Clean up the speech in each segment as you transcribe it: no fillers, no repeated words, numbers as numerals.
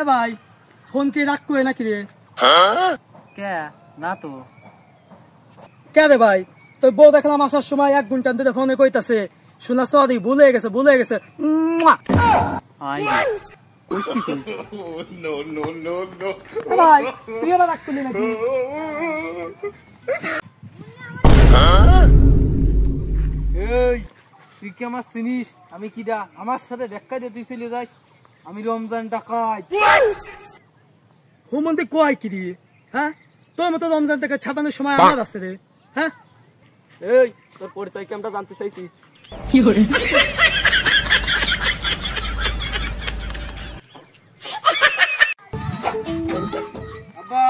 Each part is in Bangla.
এ ভাই ফোন কি রাখবো নাকি রে? কে না তো কে রে ভাই? তোর বউ দেখলাম আসার সময় 1 ঘন্টা ধরে ফোনে কইতাছে শোনা সরি ভুলে গেছে ভাই তুই আবার রাগ করলি নাকি? এই তুই কি আমার চিনিস? আমি কিডা? আমার সাথে দেখা দিয়ে তুই চলে যাস? আমি রমজান ডাকাত। হুমন্দি কয় কি রে? হ্যাঁ তোর মতো রমজান থেকে ছাপানোর সময় আমার আছে রে। হ্যাঁ এই তোর পরিচয় কি আমরা জানতে চাইছি? কি করে আব্বা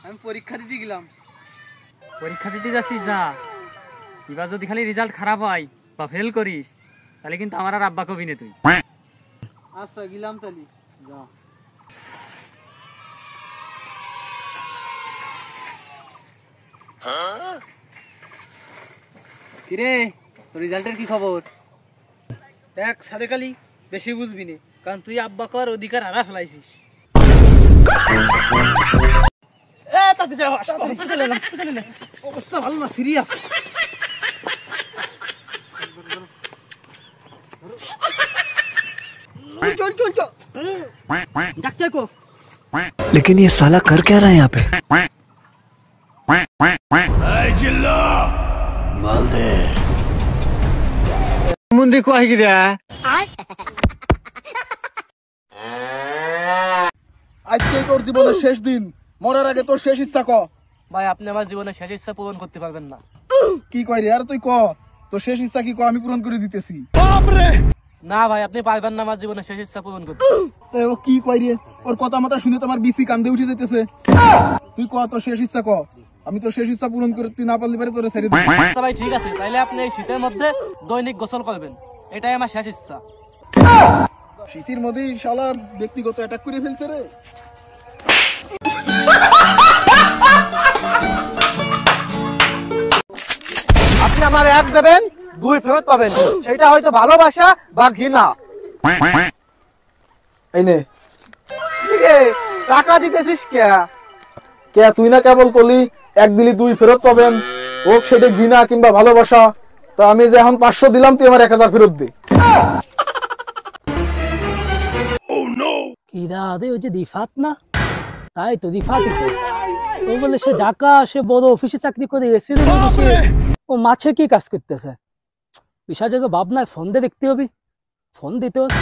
আমি পরীক্ষা দিতে গেলাম। পরীক্ষা দিতে যাচ্ছিস যা, এবার যদি খালি রেজাল্ট খারাপ হয় বা ফেল করিস তাহলে কিন্তু আমার আর আব্বা কবি নে তুই। আচ্ছা গেলাম তালি যা। কিরে তোর রেজাল্টের কি খবর? দেখ সাদেক আলী বেশি বুঝবি নি, কারণ তুই আব্বা কর অধিকার হারা ফেলাইছিস। অবস্থা ভালো না, সিরিয়াস। চল চল চল ডাক্তার কো। लेकिन ये साला कर क्या रहा है यहाँ पे? মুন্দি কয় কি রে? আজকে তোর জীবনের শেষ দিন, মরার আগে তোর শেষ ইচ্ছা ক। ভাই আপনি আমার জীবনের শেষ ইচ্ছা পূরণ করতে পারবেন না। কি কয় রে? আর তুই ক তোর শেষ ইচ্ছা কি ক, আমি পূরণ করে দিতেছি। না ভাই আপনি পারবেন না আমার জীবনের শেষ ইচ্ছা পূরণ করতে। ও কি কয় রে? ওর কথা মাথা শুনে তো আমার বিসি কান্দে উঠে যেতেছে। তুই ক তোর শেষ ইচ্ছা ক, আমি তোর শেষ ইচ্ছা পূরণ করতে না পারলে পারে তোরে ছেড়ে দিই। আচ্ছা ভাই ঠিক আছে, তাইলে আপনি এই শীতের মধ্যে দৈনিক গোসল করবেন, এটাই আমার শেষ ইচ্ছা। শীতের মধ্যেই শালা ব্যক্তিগত অ্যাটাক করে ফেলছে রে। আপনি আমার 1 দেবেন 2 ফেরত পাবেন, সেটা হয়তো ভালোবাসা বা ঘৃণা। এই নে টাকা দিতেছিস কে? কে তুই না কেবল করলি 1 দিলি 2 ফেরত পাবেন, হোক সেটা ঘৃণা কিংবা ভালোবাসা। তা আমি যে এখন 500 দিলাম, তুই আমার 1000 ফেরত দে। কিরা আদে ওই যে রিফাত না, তাই তো রিফাতই তো। ও বলে সে ঢাকা, সে বড় অফিসে চাকরি করে এসে বসে ও মাছে কি কাজ করতেছে। বিষয়টা তো ভাবনায় ফোন দিয়ে দেখতে হবে, ফোন দিতে হবে।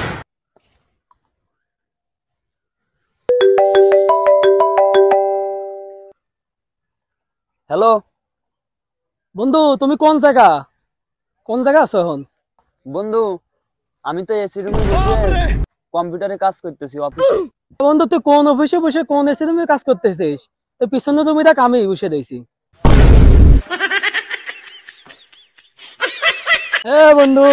হ্যালো বন্ধু তুমি কোন জায়গা আছো এখন? বন্ধু, আমি তো এসি রুমে বসে কম্পিউটারে কাজ করতেছি অফিসে। বন্ধু তুই কোন অফিসে বসে কোন এসি রুমে কাজ করতেছিস? তো পিছনে তুমি দেখ আমি বসে দিয়েছি। বন্ধু